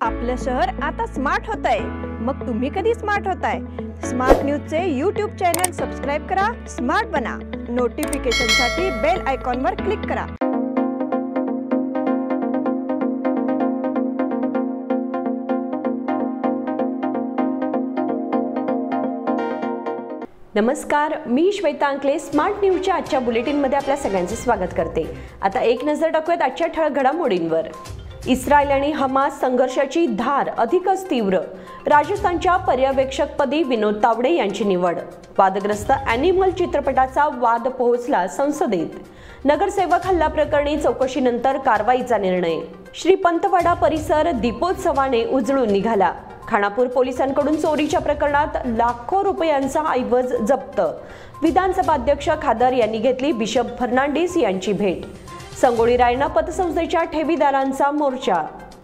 आपलं शहर आता स्मार्ट होत आहे। मग तुम्ही कधी स्मार्ट होताय? स्मार्ट न्यूजचे YouTube चॅनल सबस्क्राइब करा, स्मार्ट बना। नोटिफिकेशनसाठी बेल आयकॉनवर क्लिक करा। नमस्कार, मी श्वेता अंकले स्मार्ट न्यूजच्या आजच्या बुलेटिनमध्ये आपल्या सगळ्यांचे स्वागत करते। आता एक नजर टाकूयात आजच्या ठळक घडामोडींवर। इस्रायल आणि हमास संघर्षाची धार अधिकच तीव्र। राजस्थानच्या पर्यवेक्षकपदी विनोद तावडे यांची निवड। वादग्रस्त ॲनिमल चित्रपटाचा वाद पोहोचला संसदेत। नगरसेवक हल्ला प्रकरणी चौकशीनंतर कारवाईचा निर्णय। श्रीपंतवाडा परिसर दीपोत्सवाने उजळून निघाला। खानापूर पोलिसांकडून चोरीच्या प्रकरणात लाखो रुपयांचा ऐवज जप्त। विधानसभा अध्यक्ष खादर यांनी घेतली बिशप फर्नांडिस यांची भेट। संगोळी रायना पतसंस्थेच्या ठेवीदारांचा मोर्चा।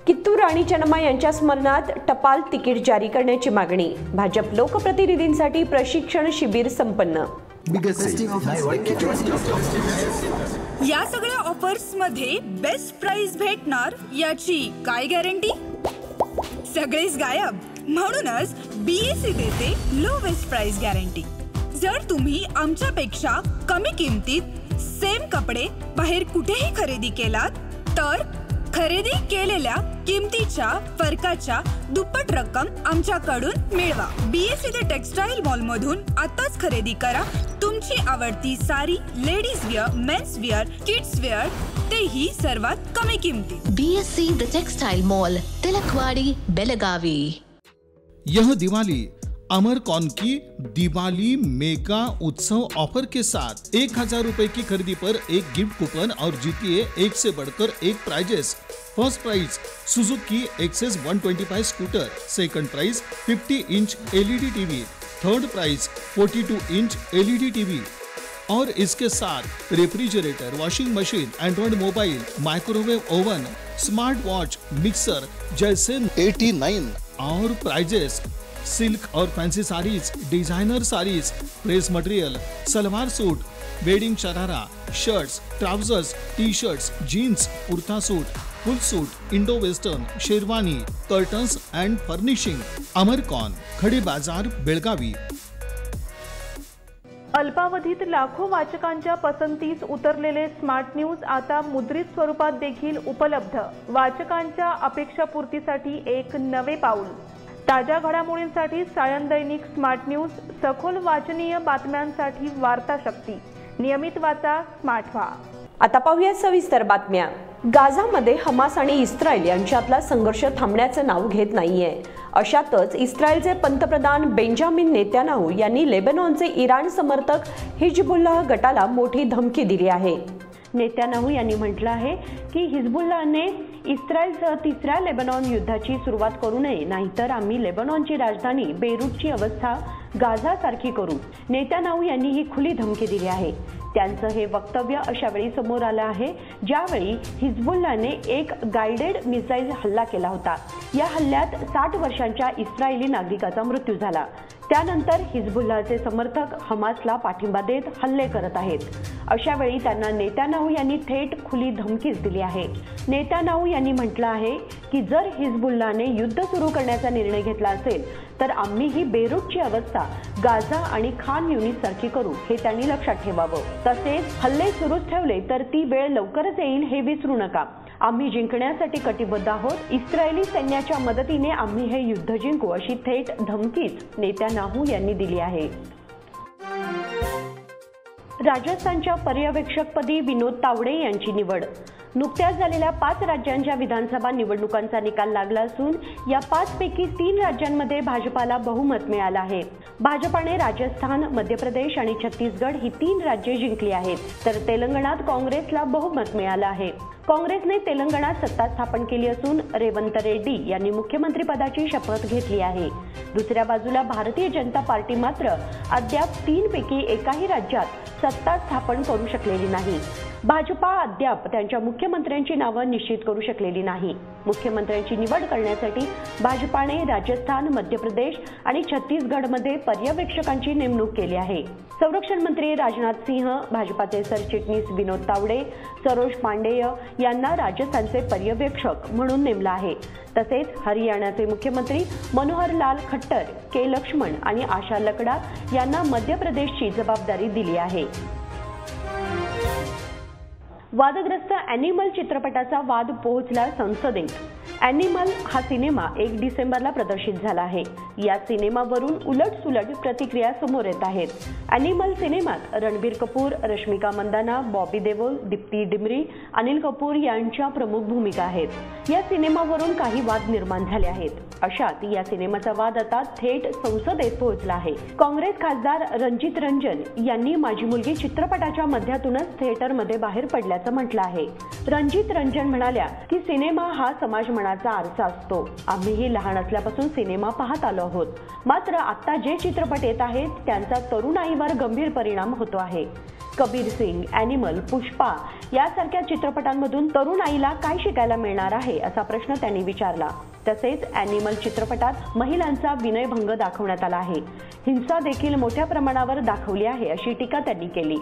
कित्तूर राणी चन्नम्मा यांच्या स्मरणार्थ टपाल तिकीट जारी करण्याची मागणी। भाजप लोकप्रतिनिधींसाठी प्रशिक्षण शिबिर संपन्न। या सगळ्या ऑफर्स मध्ये बेस्ट प्राइस भेटणार याची काय गॅरंटी? सगळेच गायब। म्हणूनच बीएससी देते लोवेस्ट प्राइस गॅरंटी। जर तुम्ही आमच्यापेक्षा कमी किमतीत सेम कपडे बाहेर कुठेही खरेदी केलात तर खरेदी केलेल्या किमतीच्या फरकाच्या दुप्पट रक्कम आमच्याकडून मिळवा। बीएससी द टेक्सटाईल मॉल मधून आताच खरेदी करा तुमची आवडती sari, ladies wear, men's wear, kids wear, तेही सर्वात कमी किमतीत। BSC the textile mall, Tilakwadi, Belagavi. यह दिवाली अमरकॉन की दिवाली मेगा उत्सव ऑफर के साथ 1000 रुपए की खरीदी पर एक गिफ्ट कूपन और जीतिए एक से बढ़कर एक prizes. First prize Suzuki Access 125 scooter, second prize 50 inch LED TV, third prize 42 inch LED TV और इसके साथ refrigerator, washing machine, Android mobile, microwave oven, smart watch, mixer जैसे 89 और प्राइजेस। सिल्क और fancy saris, designer saris, dress material, salwar suit, wedding sharara, shirts, trousers, T shirts, jeans, kurta suit, full suit, Indo western, sherwani, curtains and furnishing. अमरकॉन, खडे बाजार, बेळगावी। अल्पावधीत लाखो वाचकांच्या पसंतीस उतरलेले smart news आता मुद्रित स्वरूपात देखील उपलब्ध। वाचकांच्या अपेक्षापूर्तीसाठी एक नवे पाऊल। ताज्या घडामोडींसाठी सायन दैनिक स्मार्ट न्यूज, सखोल वाचनीय बातम्यांसाठी वार्ता शक्ती। नियमित वाचा, स्मार्ट व्हा। आता पाहूया सविस्तर बातम्या। गाझामध्ये हमास आणि इस्रायल यांच्यातला संघर्ष थांबण्याचं नाव घेत नाहीये। अशातच इस्रायलचे पंतप्रधान बेंजामिन नेत्यानाहू यांनी लेबनॉनचे इराण समर्थक हिजबुल्लाह गटाला मोठी धमकी दिली आहे। नेत्यानाहू यांनी म्हटलं आहे की हिजबुल्लाहने इस्रायलसह तिसऱ्या लेबनॉन युद्धाची सुरुवात करू नये, नाहीतर आम्ही लेबनॉनची राजधानी बेरूटची अवस्था गाझासारखी करू। नेत्यानाहू यांनी ही खुली धमकी दिली आहे। त्यांचं हे वक्तव्य अशा वेळी समोर आलं आहे ज्यावेळी हिजबुल्लाहने एक गाइडेड मिसाईल हल्ला केला होता। या हल्ल्यात 60 वर्षांच्या इस्रायली नागरिकाचा मृत्यू झाला। त्यानंतर हिजबुल्लाहचे समर्थक हमासला पाठिंबा देत हल्ले करत आहेत। अशा वेळी त्यांना नेत्यानाहू यांनी थेट खुली धमकीच दिली आहे। नेत्यानाहू यांनी म्हटलं आहे की जर हिजबुल्लाहने युद्ध सुरू करण्याचा निर्णय घेतला असेल तर आम्हीही बेरूटची अवस्था गाझा आणि खान युनिस सारखी करू, हे त्यांनी लक्षात ठेवावं। तसेच हल्ले सुरूच ठेवले तर ती वेळ लवकरच येईल हे विसरू नका। आम्ही जिंकण्यासाठी कटिबद्ध आहोत। इस्रायली सैन्याच्या मदतीने आम्ही हे युद्ध जिंकू, अशी थेट धमकीच नेत्यानाहू यांनी दिली आहे। राजस्थानच्या पर्यवेक्षकपदी विनोद तावडे यांची निवड। नुकत्याच झालेल्या 5 राज्यांच्या विधानसभा निवडणुकांचा निकाल लागला असून या 5 पैकी 3 राज्यांमध्ये भाजपाला बहुमत मिळालं आहे। भाजपाने राजस्थान, मध्य प्रदेश आणि छत्तीसगड ही 3 राज्ये जिंकली आहेत, तर तेलंगणात काँग्रेसला बहुमत मिळालं आहे। काँग्रेसने तेलंगणात सत्ता स्थापन केली असून रेवंत रेड्डी यांनी मुख्यमंत्रीपदाची शपथ घेतली आहे। दुसऱ्या बाजूला भारतीय जनता पार्टी मात्र अद्याप 3 पैकी एकाही राज्यात सत्ता स्थापन करू शकलेली नाही। भाजपा अद्याप त्यांच्या मुख्यमंत्र्यांची नावं निश्चित करू शकलेली नाही. मुख्यमंत्र्यांची निवड करण्यासाठी भाजपाने राजस्थान, मध्य प्रदेश आणि छत्तीसगडमध्ये पर्यवेक्षकांची नेमणूक केली आहे. संरक्षण मंत्री राजनाथ सिंह, भाजपाचे सरचिटणीस विनोद तावडे, सरोज पांडेय यांना राजस्थानचे पर्यवेक्षक म्हणून नेमलं आहे. तसेच हरियाणाचे मुख्यमंत्री मनोहर लाल खट्टर, के लक्ष्मण आणि आशा लकडा यांना मध्य प्रदेशची जबाबदारी दिली आहे. वादग्रस्त ॲनिमल चित्रपटाचा वाद पोहोचला संसदेत. ॲनिमल हा सिनेमा 1 डिसेंबरला प्रदर्शित झाला आहे. या सिनेमावरून उलटसुलट प्रतिक्रिया समोर येत आहेत. ॲनिमल सिनेमात रणबीर कपूर, रश्मिका मंदाना, बॉबी देओल, दीप्ती डिमरी, अनिल कपूर यांच्या प्रमुख भूमिका आहेत. या सिनेमावरून काही वाद निर्माण झाले आहेत. अशात या सिनेमाचा वाद आता थेट संसदेत पोहोचला आहे. काँग्रेस खासदार रणजित रंजन यांनी माझी मुलगी चित्रपटाच्या माध्यमातूनच थिएटरमध्ये बाहेर पडल्याचं म्हटलं आहे. रणजित रंजन म्हणाल्या की सिनेमा हा समाज मनाचा आरसा असतो. आम्हीही लहान असल्यापासून सिनेमा पाहत आलो आहोत. मात्र आता जे चित्रपट येत आहेत त्यांचा तरुणाईवर गंभीर परिणाम होतो आहे. कबीर सिंग, ॲनिमल, पुष्पा यासारख्या चित्रपटांमधून तरुणाईला काय शिकायला मिळणार आहे असा प्रश्न त्यांनी विचारला. तसेच ॲनिमल चित्रपटात महिलांचा विनयभंग दाखवण्यात आला आहे. हिंसा देखील मोठ्या प्रमाणावर दाखवली आहे अशी टीका त्यांनी केली.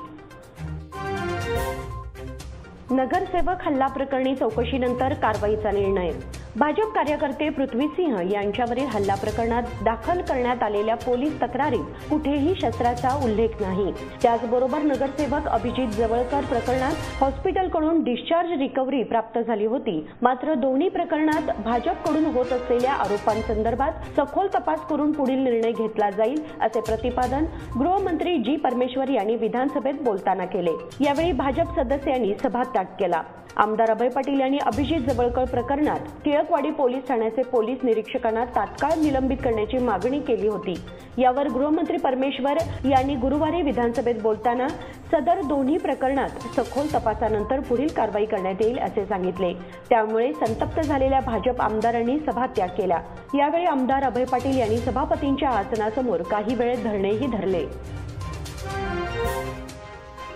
नगरसेवक हल्ला प्रकरणी चौकशीनंतर कारवाईचा निर्णय. भाजप कार्यकर्ते पृथ्वी सिंह यांच्यावरील हल्ला प्रकरणात दाखल करण्यात आलेल्या पोलीस तक्रारीत कुठेही शस्त्राचा उल्लेख नाही. त्याचबरोबर नगरसेवक अभिजित जवळकर प्रकरणात हॉस्पिटलकडून डिस्चार्ज रिकव्हरी प्राप्त झाली होती. मात्र दोन्ही प्रकरणात भाजपकडून होत असलेल्या आरोपांसंदर्भात सखोल तपास करून पुढील निर्णय घेतला जाईल असे प्रतिपादन गृहमंत्री जी परमेश्वर यांनी विधानसभेत बोलताना केले. यावेळी भाजप सदस्यांनी सभात्याग केला. आमदार अभय पाटील यांनी अभिजित जवळकर प्रकरणात टिळकवाडी पोलीस ठाण्याचे पोलीस निरीक्षकांना तात्काळ निलंबित करण्याची मागणी केली होती. यावर गृहमंत्री परमेश्वर यांनी गुरुवारी विधानसभेत बोलताना सदर दोन्ही प्रकरणात सखोल तपासानंतर पुढील कारवाई करण्यात येईल असे सांगितले. त्यामुळे संतप्त झालेल्या भाजप आमदारांनी सभात्याग केला. यावेळी आमदार अभय पाटील यांनी सभापतींच्या आसनासमोर काही वेळ धरणेही धरले.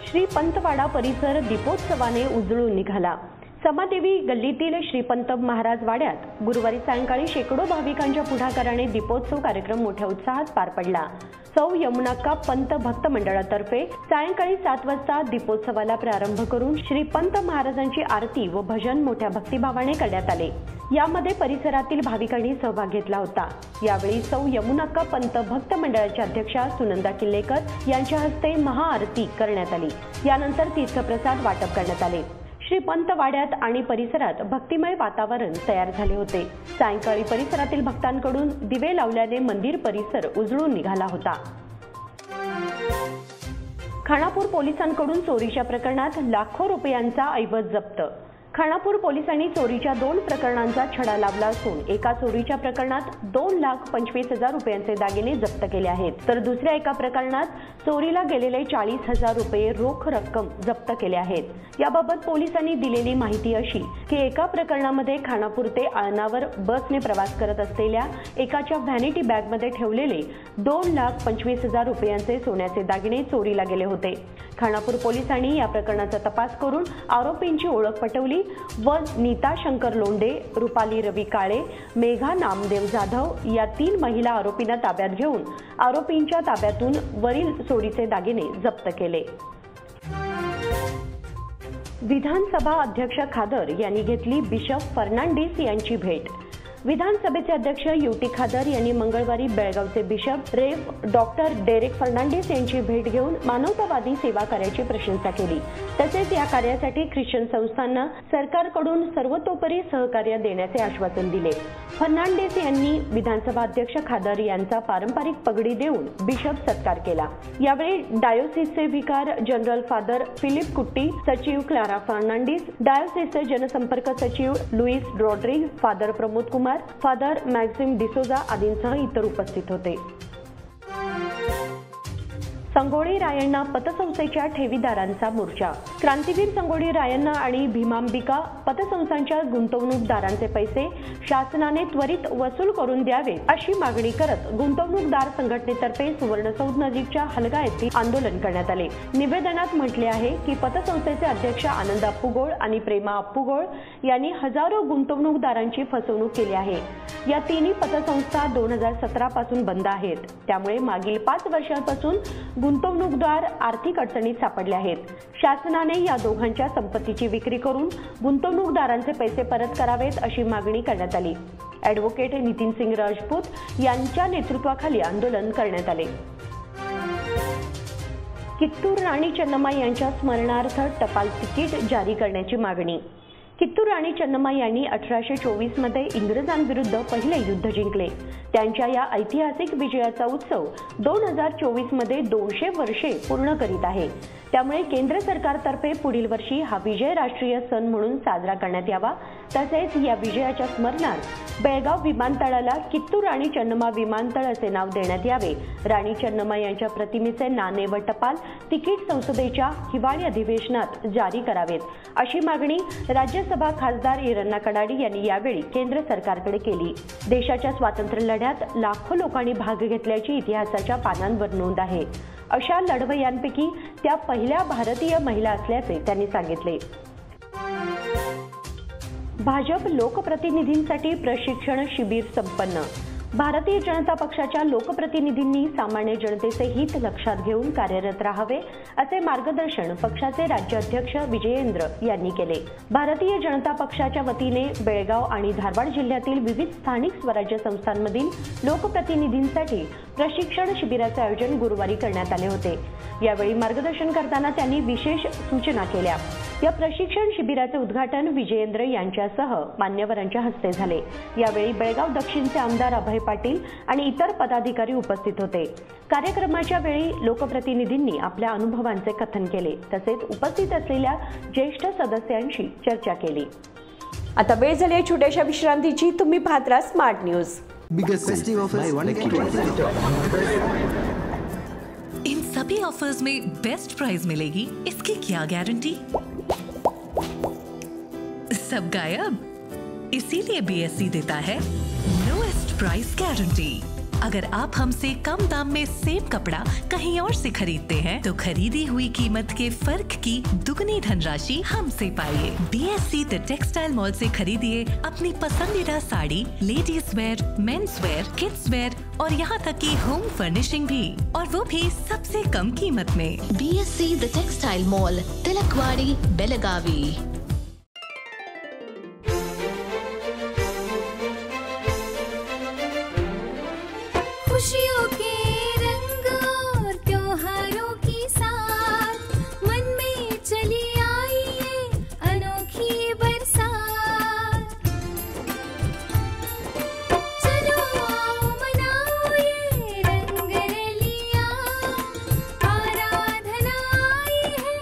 श्रीपंतवाडा परिसर दीपोत्सवाने उजळून निघाला. समादेवी गल्लीतील श्रीपंत महाराज वाड्यात गुरुवारी सायंकाळी शेकडो भाविकांच्या पुढाकाराने दीपोत्सव कार्यक्रम मोठ्या उत्साहात पार पडला. सौ यमुनाक्का पंत भक्त मंडळातर्फे सायंकाळी 7 वाजता दीपोत्सवाला प्रारंभ करून श्रीपंत महाराजांची आरती व भजन मोठ्या भक्तिभावाने करण्यात आले. यामध्ये परिसरातील भाविकांनी सहभाग घेतला होता. यावेळी सौ यमुनाक्का पंत भक्त मंडळाच्या अध्यक्षा सुनंदा किल्लेकर यांच्या हस्ते महाआरती करण्यात आली. यानंतर तीर्थप्रसाद वाटप करण्यात आले. श्रीपंत वाड्यात आणि परिसरात भक्तिमय वातावरण तयार झाले होते. सायंकाळी परिसरातील भक्तांकडून दिवे लावल्याने मंदिर परिसर उजळून निघाला होता. खानापूर पोलिसांकडून चोरीच्या प्रकरणात लाखो रुपयांचा ऐवज जप्त. खानापूर पोलिसांनी चोरीच्या 2 प्रकरणांचा छडा लावला असून एका चोरीच्या प्रकरणात 2,25,000 रुपयांचे दागिने जप्त केले आहेत, तर दुसऱ्या एका प्रकरणात चोरीला गेलेले 40,000 रुपये रोख रक्कम जप्त केले आहेत. याबाबत पोलिसांनी दिलेली माहिती अशी की एका प्रकरणामध्ये खानापूर ते आळनावर बसने प्रवास करत असलेल्या एकाच्या व्हॅनिटी बॅगमध्ये ठेवलेले 2,25,000 रुपयांचे सोन्याचे दागिने चोरीला गेले होते. खानापूर पोलिसांनी या प्रकरणाचा तपास करून आरोपींची ओळख पटवली व नीता शंकर लोंढे, रुपाली रवी काळे, मेघा नामदेव जाधव या 3 महिला आरोपींना ताब्यात घेऊन आरोपींच्या ताब्यातून वरील चोरीचे दागिने जप्त केले. विधानसभा अध्यक्ष खादर यांनी घेतली बिशप फर्नांडिस यांची भेट. विधानसभेचे अध्यक्ष युटी खादर यांनी मंगळवारी बेळगावचे बिशप रेव डॉक्टर डेरेक फर्नांडिस यांची भेट घेऊन मानवतावादी सेवा कार्याची प्रशंसा केली. तसेच या कार्यासाठी ख्रिश्चन संस्थांना सरकारकडून सर्वतोपरी सहकार्य देण्याचे आश्वासन दिले. फर्नांडिस यांनी विधानसभा अध्यक्ष खादर यांचा पारंपरिक पगडी देऊन बिशप सत्कार केला. यावेळी डायोसिसचे विकार जनरल फादर फिलिप कुट्टी, सचिव क्लारा फर्नांडिस, डायोसिसचे जनसंपर्क सचिव लुईस रॉड्रिग, फादर प्रमोद कुमार, फादर मॅक्सिम डिसोजा आदींसह इतर उपस्थित होते. संगोळी रायण्णा पतसंस्थेच्या ठेवीदारांचा मोर्चा. क्रांतीवीर संगोळी रायण्णा आणि भीमांबिका पतसंस्थांच्या गुंतवणूकदारांचे पैसे शासनाने त्वरित वसूल करून द्यावे अशी मागणी करत गुंतवणूकदार संघटनेतर्फे सुवर्णसौध नजीकच्या हलगा येथे आंदोलन करण्यात आले. निवेदनात म्हटले आहे की पतसंस्थेचे अध्यक्ष आनंद अप्पुगोळ आणि प्रेमा अप्पुगोळ यांनी हजारो गुंतवणूकदारांची फसवणूक केली आहे. या तिन्ही पतसंस्था 2017 पासून बंद आहेत. त्यामुळे मागील 5 वर्षांपासून गुंतवणूकदार आर्थिक अडचणीत सापडले आहेत. शासनाने या दोघांच्या संपत्तीची विक्री करून गुंतवणूकदारांचे पैसे परत करावेत अशी मागणी करण्यात आली. ॲडव्होकेट नितीन सिंग राजपूत यांच्या नेतृत्वाखाली आंदोलन करण्यात आले. कित्तूर राणी चन्नम्मा यांच्या स्मरणार्थ टपाल तिकीट जारी करण्याची मागणी. कित्तूर राणी चन्नम्मा यांनी 1824 मध्ये इंग्रजांविरुद्ध पहिले युद्ध जिंकले. त्यांच्या या ऐतिहासिक विजयाचा उत्सव 2024 मध्ये 200 वर्षे पूर्ण करीत आहे. त्यामुळे केंद्र सरकारतर्फे पुढील वर्षी हा विजय राष्ट्रीय सण म्हणून साजरा करण्यात यावा. तसेच या विजयाच्या स्मरणार्थ बेळगाव विमानतळाला कित्तूर राणी चन्नम्मा विमानतळ असे नाव देण्यात यावे. राणी चन्नम्मा यांच्या प्रतिमेचे नाणे व टपाल तिकीट संसदेच्या हिवाळी अधिवेशनात जारी करावेत अशी मागणी राज्यसभा खासदार इरण्णा कडाडी यांनी यावेळी केंद्र सरकारकडे केली. देशाच्या स्वातंत्र्य लढ्यात लाखो लोकांनी भाग घेतल्याची इतिहासाच्या पानांवर नोंद आहे. अशा लढवय्यांपैकी त्या पहिल्या भारतीय महिला असल्याचे त्यांनी सांगितले. भाजप लोकप्रतिनिधींसाठी प्रशिक्षण शिबिर संपन्न. भारतीय जनता पक्षाच्या लोकप्रतिनिधींनी सामान्य जनतेचे हित लक्षात घेऊन कार्यरत राहावे असे मार्गदर्शन पक्षाचे राज्याध्यक्ष विजयेंद्र यांनी केले. भारतीय जनता पक्षाच्या वतीने बेळगाव आणि धारवाड जिल्ह्यातील विविध स्थानिक स्वराज्य संस्थांमधील लोकप्रतिनिधींसाठी प्रशिक्षण शिबिराचे आयोजन गुरुवारी करण्यात आले होते. यावेळी मार्गदर्शन करताना त्यांनी विशेष सूचना केल्या. या प्रशिक्षण शिबिराचे उद्घाटन विजयेंद्र यांच्यासह मान्यवरांच्या हस्ते झाले. यावेळी बेळगाव दक्षिणचे आमदार अभय पाटील आणि इतर पदाधिकारी उपस्थित होते. कार्यक्रमाच्या वेळी लोकप्रतिनिधींनी आपल्या अनुभवांचे कथन केले. तसेच उपस्थित असलेल्या ज्येष्ठ सदस्यांशी चर्चा केली. आता वेळ झाली आहे छोट्याशा विश्रांतीची. तुम्ही पाहत राहा स्मार्ट न्यूज. इन सभी ऑफर्स में बेस्ट प्राइस मिलेगी, इसकी क्या गारंटी? सब गायब, इसीलिए बीएससी देता है लोएस्ट प्राइस गारंटी। अगर आप हमसे कम दाम में सेम कपड़ा कहीं और से खरीदते हैं तो खरीदी हुई कीमत के फर्क की दुगनी धनराशि हमसे पाइए। बीएससी द टेक्सटाइल मॉल से खरीदिए अपनी पसंदीदा sari, ladies wear, men's wear, kids wear और यहाँ तक की होम फर्निशिंग भी, और वो भी सबसे कम कीमत में। BSC the textile mall, Tilakwadi, Belagavi. खुशियों के रंग और त्योहारों की साथ मन में चली आई है अनोखी बरसात। चलो आओ मनाओ ये रंग रलियां, आराधना आई है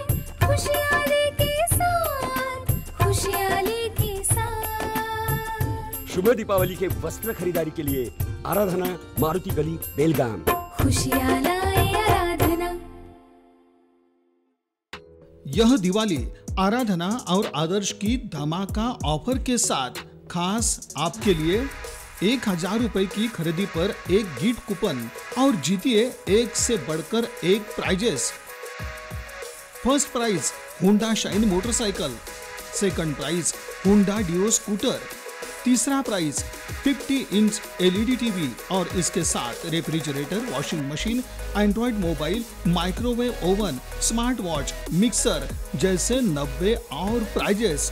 खुशियाँ लेके साथ, खुशियाँ लेके साथ। शुभ दीपावली के वस्त्र खरीदारी के लिए आराधना, मारुति गली, बेलगाम। खुशियाँ लाए आराधना। यह दिवाली आराधना और आदर्श की धमाका ऑफर के साथ खास आपके लिए 1000 रुपए की खरीदी पर एक गिफ्ट कूपन और जीतिए एक से बढ़कर एक prizes. First prize Honda Shine motorcycle, second prize Honda Dio scooter, तीसरा प्राइज 50 इंच LED टीवी और इसके साथ refrigerator, washing machine, Android mobile, microwave oven, smart watch, mixer जैसे 90 और प्राइजेस।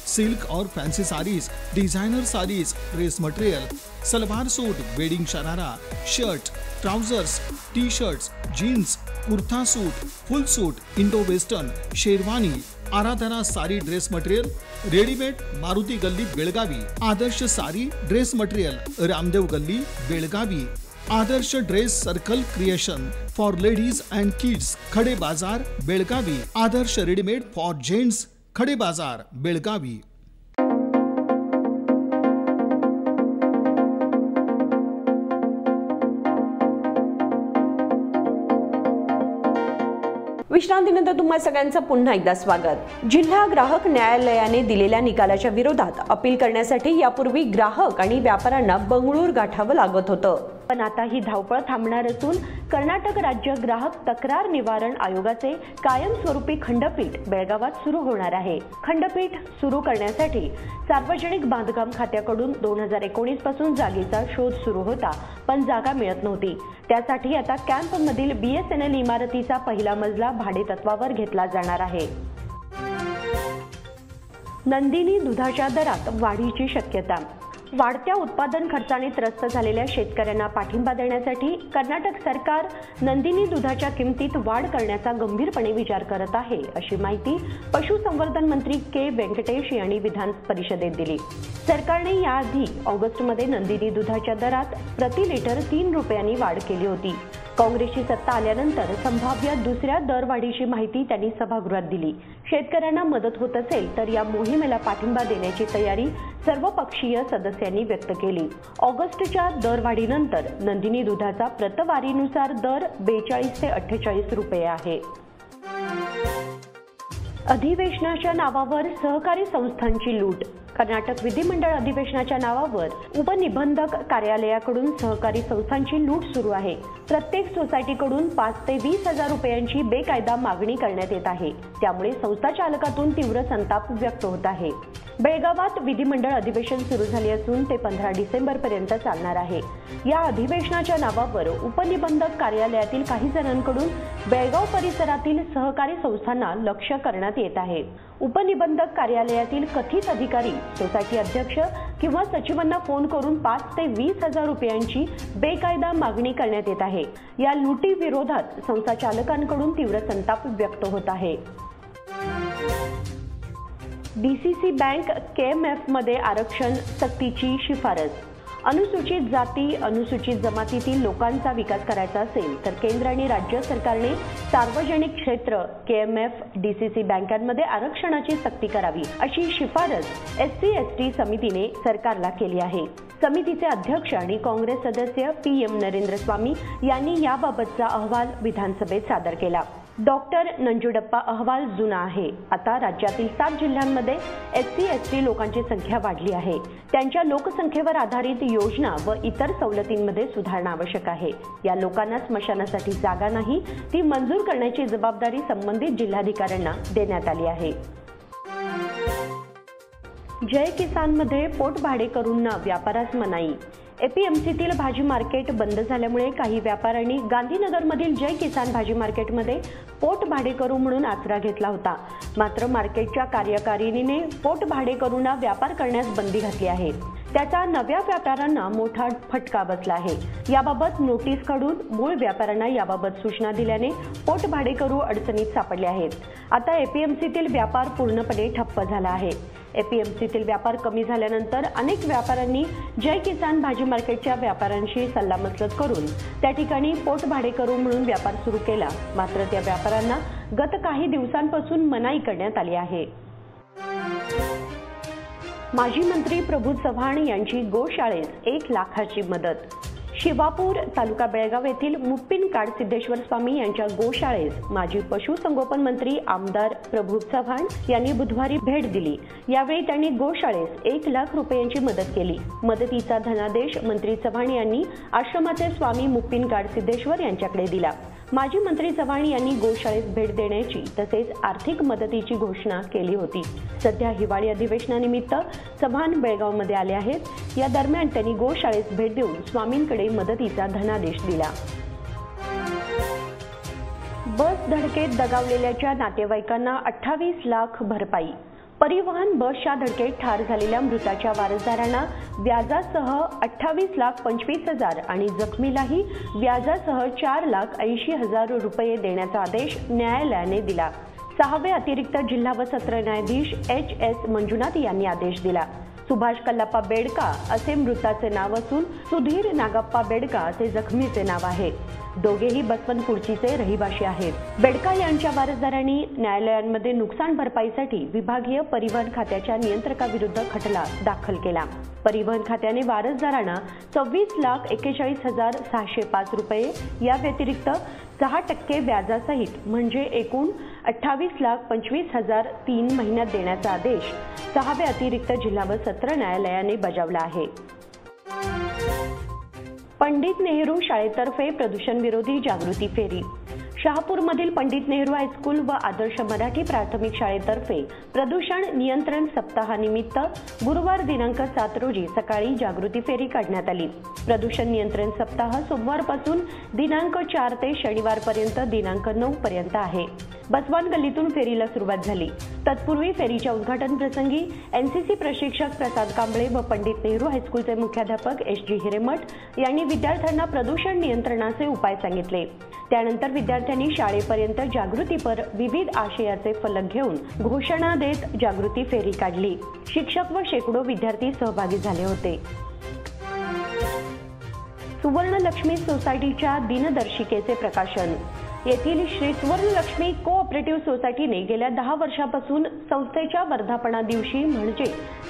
सिल्क और fancy saris, designer saris, dress material, salwar suit, wedding sharara, shirt, trousers, T shirts, jeans, kurta suit, full suit, Indo western, sherwani, Aradhana sari dress material, readymade, Maruti Galli Belagavi, Adarsh sari dress material, Ramdev Galli Belagavi, Adarsh dress circle creation for ladies and kids, Khade Bazaar Belagavi, Adarsh readymade for gents, Khade Bazaar Belagavi. विश्रांतीनंतर तुम्हा सगळ्यांचं पुन्हा एकदा स्वागत। जिल्हा ग्राहक न्यायालयाने दिलेल्या निकालाच्या विरोधात अपील करण्यासाठी यापूर्वी ग्राहक आणि व्यापाऱ्यांना बंगळूर गाठावं लागत होतं, पण आता ही धावपळ थांबणार असून कर्नाटक राज्य ग्राहक तक्रार निवारण आयोगाचे कायमस्वरूपी खंडपीठ बेळगावात सुरू होणार आहे। खंडपीठ सुरू करण्यासाठी सार्वजनिक बांधकाम खात्याकडून 2019 पासून जागेचा शोध सुरू होता, पण जागा मिळत नव्हती। त्यासाठी आता कॅम्पमधील BSNL इमारतीचा पहिला मजला भाडेतत्वावर घेतला जाणार आहे। नंदिनी दुधाच्या दरात वाढीची शक्यता। वाढत्या उत्पादन खर्चाने त्रस्त झालेल्या शेतकऱ्यांना पाठिंबा देण्यासाठी कर्नाटक सरकार नंदिनी दुधाच्या किमतीत वाढ करण्याचा गंभीरपणे विचार करत आहे, अशी माहिती पशुसंवर्धन मंत्री के व्यंकटेश यांनी विधान परिषदेत दिली। सरकारने याआधी ऑगस्टमध्ये नंदिनी दुधाच्या दरात प्रति लिटर 3 रुपयांनी वाढ केली होती। काँग्रेसची सत्ता आल्यानंतर संभाव्य दुसऱ्या दरवाढीची माहिती त्यांनी सभागृहात दिली। शेतकऱ्यांना मदत होत असेल तर या मोहिमेला पाठिंबा देण्याची तयारी सर्वपक्षीय सदस्यांनी व्यक्त केली। ऑगस्टच्या दरवाढीनंतर नंदिनी दुधाचा प्रतवारीनुसार दर 42 ते 48 रुपये आहे। अधिवेशनाच्या नावावर सहकारी संस्थांची लूट। कर्नाटक विधिमंडळ अधिवेशनाच्या नावावर उपनिबंधक कार्यालयाकडून सहकारी संस्थांची लूट सुरू आहे। प्रत्येक सोसायटीकडून 5 ते 20 हजार रुपयांची बेकायदा मागणी करण्यात येत आहे। त्यामुळे संस्था चालकातून तीव्र संताप व्यक्त होत आहे। बेळगावात विधिमंडळ अधिवेशन सुरू झाले असून ते 15 डिसेंबरपर्यंत चालणार आहे। या अधिवेशनाच्या नावावर उपनिबंधक कार्यालयातील काही जणांकडून बेळगाव परिसरातील सहकारी संस्थांना लक्ष्य करण्यात येत आहे। उपनिबंधक कार्यालयातील कथित अधिकारी सोसायटी अध्यक्ष किंवा सचिवांना फोन करून 5 ते 20 हजार रुपयांची बेकायदा मागणी करण्यात येत आहे। या लुटी विरोधात संस्था चालकांकडून तीव्र संताप व्यक्त होत आहे। DCC बँक KMF मध्ये आरक्षण सक्तीची शिफारस। अनुसूचित जाती अनुसूचित जमातीतील लोकांचा विकास करायचा असेल तर केंद्र आणि राज्य सरकारने सार्वजनिक क्षेत्र KMF DCC बँकांमध्ये आरक्षणाची सक्ती करावी, अशी शिफारस SC/ST समितीने सरकारला केली आहे। समितीचे अध्यक्ष आणि काँग्रेस सदस्य PM नरेंद्र स्वामी यांनी याबाबतचा अहवाल विधानसभेत सादर केला। डॉक्टर नंजुडप्पा अहवाल जुना आहे। आता राज्यातील 7 जिल्ह्यांमध्ये SC/ST लोकांची संख्या वाढली आहे। त्यांच्या लोकसंख्येवर आधारित योजना व इतर सवलतींमध्ये सुधारणा आवश्यक आहे। या लोकांना स्मशानासाठी जागा नाही, ती मंजूर करण्याची जबाबदारी संबंधित जिल्हाधिकाऱ्यांना देण्यात आली आहे। जय किसानमध्ये पोटभाडेकरूंना व्यापारास मनाई। APMCतील भाजी मार्केट बंद झाल्यामुळे काही व्यापाऱ्यांनी गांधीनगरमधील जय किसान भाजी मार्केटमध्ये पोटभाडेकरू म्हणून आसरा घेतला होता। मात्र मार्केटच्या कार्यकारिणीने पोटभाडेकरूंना व्यापार करण्यास बंदी घातली आहे। त्याचा नव्या व्यापाऱ्यांना मोठा फटका बसला आहे। याबाबत नोटीस काढून मूळ व्यापाऱ्यांना याबाबत सूचना दिल्याने पोटभाडेकरू अडचणीत सापडले आहेत। आता APMCतील व्यापार पूर्णपणे ठप्प झाला आहे। APMCतील व्यापार कमी झाल्यानंतर अनेक व्यापाऱ्यांनी जय किसान भाजी मार्केटच्या व्यापाऱ्यांशी सल्लामसलत करून त्या ठिकाणी पोटभाडेकरू म्हणून व्यापार सुरू केला। मात्र त्या व्यापाऱ्यांना गत काही दिवसांपासून मनाई करण्यात आली आहे। माजी मंत्री प्रभू चव्हाण यांची गोशाळेस 1 लाखाची मदत। शिवापूर तालुका बेळगाव येथील मुप्पिनकाड सिद्धेश्वर स्वामी यांच्या गोशाळेस माजी पशुसंगोपन मंत्री आमदार प्रभू चव्हाण यांनी बुधवारी भेट दिली। यावेळी त्यांनी गोशाळेस 1 लाख रुपयांची मदत केली। मदतीचा धनादेश मंत्री चव्हाण यांनी आश्रमाचे स्वामी मुप्पिनकाड सिद्धेश्वर यांच्याकडे दिला। माजी मंत्री चव्हाण यांनी गोशाळेस भेट देण्याची तसेच आर्थिक मदतीची घोषणा केली होती। सध्या हिवाळी अधिवेशनानिमित्त चव्हाण बेळगावमध्ये आले आहेत। या दरम्यान त्यांनी गोशाळेस भेट देऊन स्वामींकडे मदतीचा धनादेश दिला। बस धडकेत दगावलेल्याच्या नातेवाईकांना 28 लाख भरपाई। परिवहन बसच्या धडकेत ठार झालेल्या मृताच्या वारसदारांना व्याजासह 28,25,000 आणि जखमीलाही व्याजासह 4,80,000 रुपये देण्याचा आदेश न्यायालयाने दिला। 6वे अतिरिक्त जिल्हा व सत्र न्यायाधीश HS मंजुनाथ यांनी आदेश दिला। सुभाष कल्लाप्पा बेडका असे मृताचे नाव असून सुधीर नागप्पा बेडका असे जखमीचे नाव आहे। दोघेही बसवनकुर्चीचे रहिवासी आहेत। बेडका यांच्या वारसदारांनी न्यायालयांमध्ये नुकसान भरपाईसाठी विभागीय परिवहन खात्याच्या नियंत्रकाविरुद्ध खटला दाखल केला। परिवहन खात्याने वारसदारांना 26,41,605 रुपये या व्यतिरिक्त 6% व्याजासहित म्हणजे एकूण 28,25,003 महिन्यात देण्याचा आदेश 6व्या अतिरिक्त जिल्हा व सत्र न्यायालयाने बजावला आहे. पंडित नेहरू शाळेतर्फे प्रदूषण विरोधी जागृती फेरी. शहापूरमधील पंडित नेहरू हायस्कूल व आदर्श मराठी प्राथमिक शाळेतर्फे प्रदूषण नियंत्रण सप्ताहानिमित्त गुरुवार दिनांक 7 रोजी सकाळी जागृती फेरी काढण्यात आली. प्रदूषण नियंत्रण सप्ताह सोमवारपासून दिनांक 4 ते शनिवारपर्यंत दिनांक 9 पर्यंत आहे. बसवान गल्लीतून फेरीला सुरुवात झाली. तत्पूर्वी फेरीच्या उद्घाटन प्रसंगी एनसीसी प्रशिक्षक प्रसाद कांबळे व पंडित नेहरू हायस्कूलचे मुख्याध्यापक एस.जी. हिरेमठ यांनी विद्यार्थ्यांना प्रदूषण नियंत्रणाचे उपाय सांगितले. त्यानंतर विद्यार्थ्यांनी शाळेपर्यंत जागृतीपर विविध आशयाचे फलक घेऊन घोषणा देत जागृती फेरी काढली. शिक्षक व शेकडो विद्यार्थी सहभागी झाले होते. सुवर्णलक्ष्मी सोसायटीच्या दिनदर्शिकेचे प्रकाशन. येथील श्री सुवर्णलक्ष्मी कोऑपरेटिव्ह सोसायटीने गेल्या 10 वर्षापासून संस्थेच्या वर्धापना दिवशी म्हणजे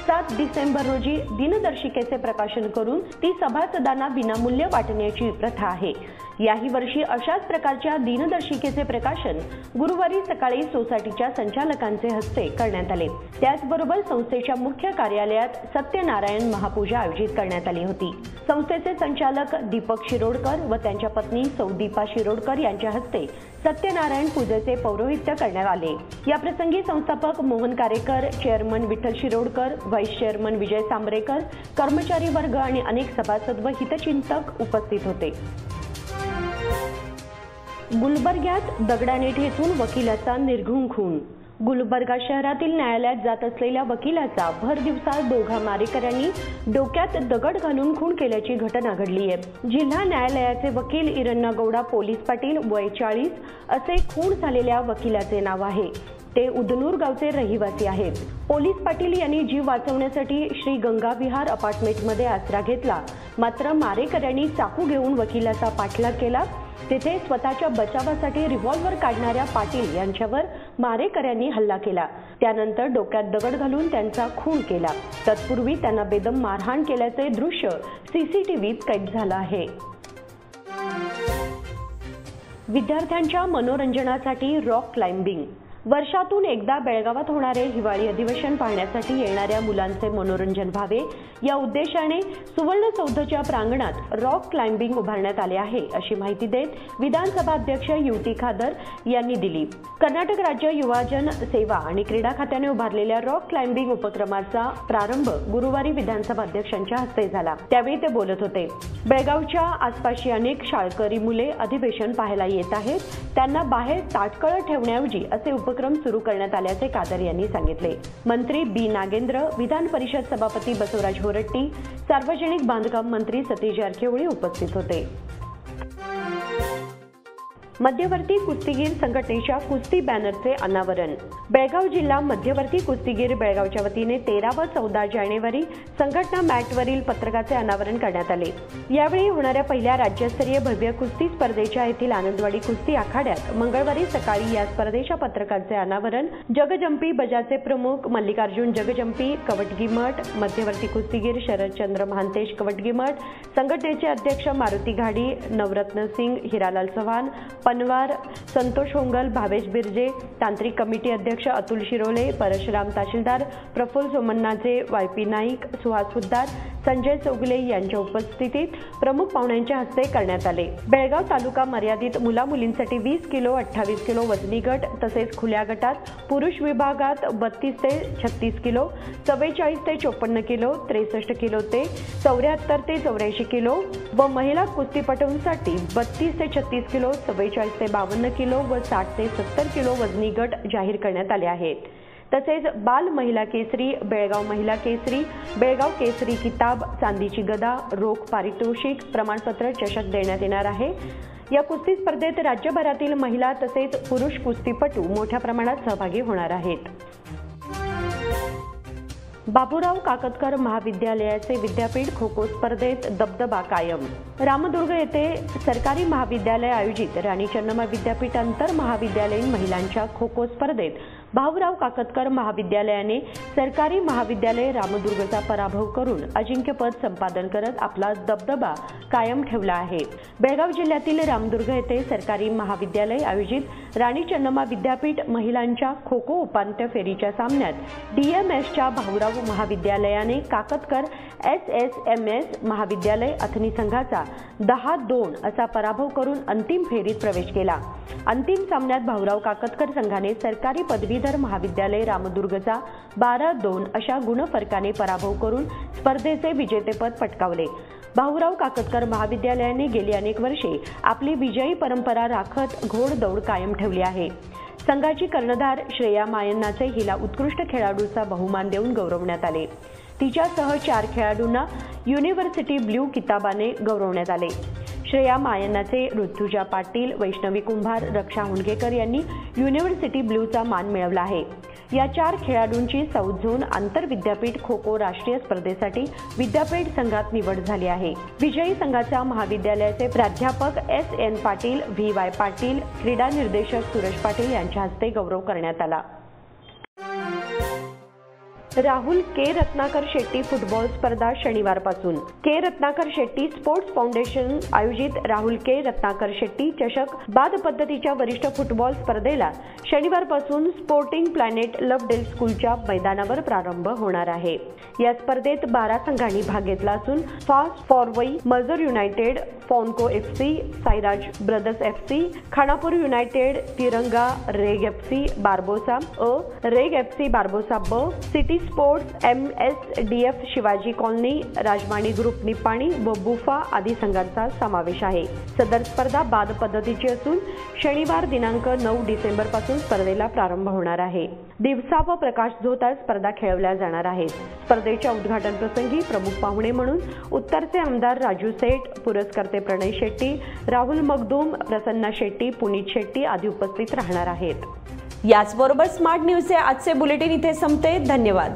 7 डिसेंबर रोजी दिनदर्शिकेचे प्रकाशन करून ती सभासदांना विनामूल्य वाटण्याची प्रथा आहे. याही वर्षी अशाच प्रकारच्या दिनदर्शिकेचे प्रकाशन गुरुवारी सकाळी सोसायटीच्या संचालकांचे हस्ते करण्यात आले. त्याचबरोबर संस्थेच्या मुख्य कार्यालयात सत्यनारायण महापूजा आयोजित करण्यात आली होती. संस्थेचे संचालक दीपक शिरोडकर व त्यांच्या पत्नी सौदीपा शिरोडकर यांच्या हस्ते सत्यनारायण पूजेचे पौरोहित्य करण्यात आले. याप्रसंगी संस्थापक Mohan Karekar, chairman Vitthal Shirodkar, vice chairman Vijay Sambrekar, कर्मचारी वर्ग आणि अनेक सभासद व हितचिंतक उपस्थित होते. गुलबर्ग्यात दगडाने ठेचून वकिलाचा निर्घृण खून. गुलबर्गा शहरातील न्यायालयात जात असलेल्या वकिलाचा भर दिवसा दोघा मारेकऱ्यांनी डोक्यात दगड घालून खून केल्याची घटना घडली आहे. जिल्हा न्यायालयाचे वकील इरण्णा गौडा पोलीस पाटील वय 40 असे खून झालेल्या वकिलाचे नाव आहे. ते उदनूर गावचे रहिवासी आहेत. पोलीस पाटील यांनी जीव वाचवण्यासाठी श्री गंगा विहार अपार्टमेंटमध्ये आसरा घेतला. मात्र मारेकऱ्यांनी चाकू घेऊन वकिलाचा पाठलाग केला. तेथे स्वतःच्या बचावासाठी रिव्हॉल्व्हर काढणाऱ्या पाटील यांच्यावर मारेकऱ्यांनी हल्ला केला. त्यानंतर डोक्यात दगड घालून त्यांचा खून केला. तत्पूर्वी त्यांना बेदम मारहाण केल्याचे दृश्य सीसीटीव्हीत कैद झालं आहे. विद्यार्थ्यांच्या मनोरंजनासाठी रॉक क्लाइम्बिंग. वर्षातून एकदा बेळगावात होणारे हिवाळी अधिवेशन पाहण्यासाठी येणाऱ्या मुलांचे मनोरंजन व्हावे या उद्देशाने सुवर्णसौधच्या प्रांगणात रॉक क्लाइम्बिंग उभारण्यात आले आहे अशी माहिती देत विधानसभा अध्यक्ष युटी खादर यांनी दिली. कर्नाटक राज्य युवजन सेवा आणि क्रीडा खात्याने उभारलेल्या रॉक क्लाइम्बिंग उपक्रमाचा प्रारंभ गुरुवारी विधानसभा अध्यक्षांच्या हस्ते झाला. त्यावेळी ते बोलत होते. बेळगावच्या आसपासची अनेक शाळकरी मुले अधिवेशन पाहायला येत आहेत. त्यांना बाहेर ताटकळत ठेवण्याऐवजी असे उपक्रम सुरू करण्यात आल्याचे कादर यांनी सांगितले. मंत्री बी नागेंद्र, विधान परिषद सभापती बसवराज होरट्टी, सार्वजनिक बांधकाम मंत्री सतीश जारकिहोळी उपस्थित होते. मध्यवर्ती कुस्तीगीर संघटनेच्या कुस्ती बॅनरचे अनावरण. बेळगाव जिल्हा मध्यवर्ती कुस्तीगीर बेळगावच्या वतीने 13 व 14 जानेवारी संघटना मॅटवरील पत्रकाचे अनावरण करण्यात आले. यावेळी होणाऱ्या पहिल्या राज्यस्तरीय भव्य कुस्ती स्पर्धेच्या येथील आनंदवाडी कुस्ती आखाड्यात मंगळवारी सकाळी या स्पर्धेच्या पत्रकाचे अनावरण जगजंपी बजाचे प्रमुख मल्लिकार्जुन जगजंपी कवटगी मठ, मध्यवर्ती कुस्तीगीर शरदचंद्र महांतेश कवटगी मठ, संघटनेचे अध्यक्ष मारुती घाडी, नवरत्न सिंग, हिरालाल चव्हाण, पनवार, संतोष होंगल, भावेश बिर्जे, तांत्रिक कमिटी अध्यक्ष अतुल शिरोले, परशुराम तहसीलदार, प्रफुल्ल सोमनाचे, वायपी नाईक, सुहास हुद्दार, संजय चौगुले यांच्या उपस्थितीत प्रमुख पाहुण्यांच्या हस्ते करण्यात आले. बेळगाव तालुका मर्यादित मुला-मुलींसाठी 20 किलो, 28 किलो वजनी गट तसेच खुल्या गटात पुरुष विभागात 32 ते 36 किलो, 44 ते 54 किलो, 63 किलो ते 74 ते 84 किलो व महिला कुस्तीपटूंसाठी 32 ते 36 किलो, 44 ते 52 किलो व 60 ते 70 किलो वजनी गट जाहीर करण्यात आले आहेत. तसेच बाल महिला केसरी, बेळगाव महिला केसरी, बेळगाव केसरी किताब, चांदीची गदा, रोख पारितोषिक, प्रमाणपत्र, चषक देण्यात येणार आहे. या कुस्ती स्पर्धेत राज्यभरातील महिला तसेच पुरुष कुस्तीपटू मोठ्या प्रमाणात सहभागी होणार आहेत. बाबूराव काकतकर महाविद्यालयाचे विद्यापीठ खो खो स्पर्धेत दबदबा कायम. रामदुर्ग येथे सरकारी महाविद्यालय आयोजित राणी चन्नम्मा विद्यापीठ आंतर महाविद्यालयीन महिलांच्या खो खो स्पर्धेत भाऊराव काकतकर महाविद्यालयाने सरकारी महाविद्यालय रामदुर्गचा पराभव करून अजिंक्यपद संपादन करत आपला दबदबा कायम ठेवला आहे। बेळगाव जिल्ह्यातील रामदुर्ग येथे सरकारी महाविद्यालय आयोजित राणी चन्नम्मा विद्यापीठ महिलांच्या खो खो उपांत्य फेरीच्या सामन्यात DMSच्या भाऊराव महाविद्यालयाने काकतकर SSMS महाविद्यालय अथनी संघाचा 10-2 असा पराभव करून अंतिम फेरीत प्रवेश केला। अंतिम सामन्यात भाऊराव काकतकर संघाने सरकारी पदवीधर महाविद्यालय रामदुर्गचा 12-2 अशा गुणफरकाने पराभव करून स्पर्धेचे विजेतेपद पटकावले। भाऊराव काकतकर महाविद्यालयाने गेली अनेक वर्षे आपली विजयी परंपरा राखत घोडदौड कायम ठेवली आहे। संघाची कर्णधार श्रेया मायन्नाचे हिला उत्कृष्ट खेळाडूचा बहुमान देऊन गौरवण्यात आले। तिच्यासह 4 खेळाडूंना युनिव्हर्सिटी ब्ल्यू किताबाने गौरवण्यात आले। श्रेया मायन्नाचे ऋतुजा पाटील, वैष्णवी कुंभार, रक्षा हुंडगेकर यांनी युनिव्हर्सिटी ब्ल्यूचा मान मिळवला आहे। या 4 खेळाडूंची साऊथ झोन आंतरविद्यापीठ खो खो राष्ट्रीय स्पर्धेसाठी विद्यापीठ संघात निवड झाली आहे। विजयी संघाच्या महाविद्यालयाचे प्राध्यापक SN पाटील, VY पाटील, क्रीडा निर्देशक सुरेश पाटील यांच्या हस्ते गौरव करण्यात आला। राहुल के रत्नाकर शेट्टी फुटबॉल स्पर्धा शनिवारपासून। के रत्नाकर शेट्टी स्पोर्ट्स फाउंडेशन आयोजित राहुल के रत्नाकर शेट्टी चषक बाद पद्धतीच्या वरिष्ठ फुटबॉल स्पर्धेला शनिवारपासून स्पोर्टिंग प्लॅनेट लव्हडेल स्कूलच्या मैदानावर प्रारंभ होणार आहे। या स्पर्धेत 12 संघांनी भाग घेतला असून फास्ट फॉरवर्ड, मजर युनायटेड, फॉन्को FC, Sairaj brothers FC, Khanapur united, Tiranga, रेग FC बार्बोसा अ, रेग FC बार्बोसा ब, city sports, MSDF Shivaji colony, Rajmani group Nipani व बुफा आदी संघांचा समावेश आहे। सदर स्पर्धा बाद पद्धतीची असून शनिवार दिनांक 9 डिसेंबर पासून स्पर्धेला प्रारंभ होणार आहे। दिवसा व प्रकाश झोतात स्पर्धा खेळवल्या जाणार आहेत। स्पर्धेच्या उद्घाटन प्रसंगी प्रमुख पाहुणे म्हणून उत्तरचे आमदार राजू सेठ, पुरस्कर्ते प्रणय शेट्टी, राहुल मगदूम, प्रसन्ना शेट्टी, पुनीत शेट्टी आदी उपस्थित राहणार आहेत। याचबरोबर स्मार्ट न्यूजचे आजचे बुलेटिन इथे संपते। धन्यवाद।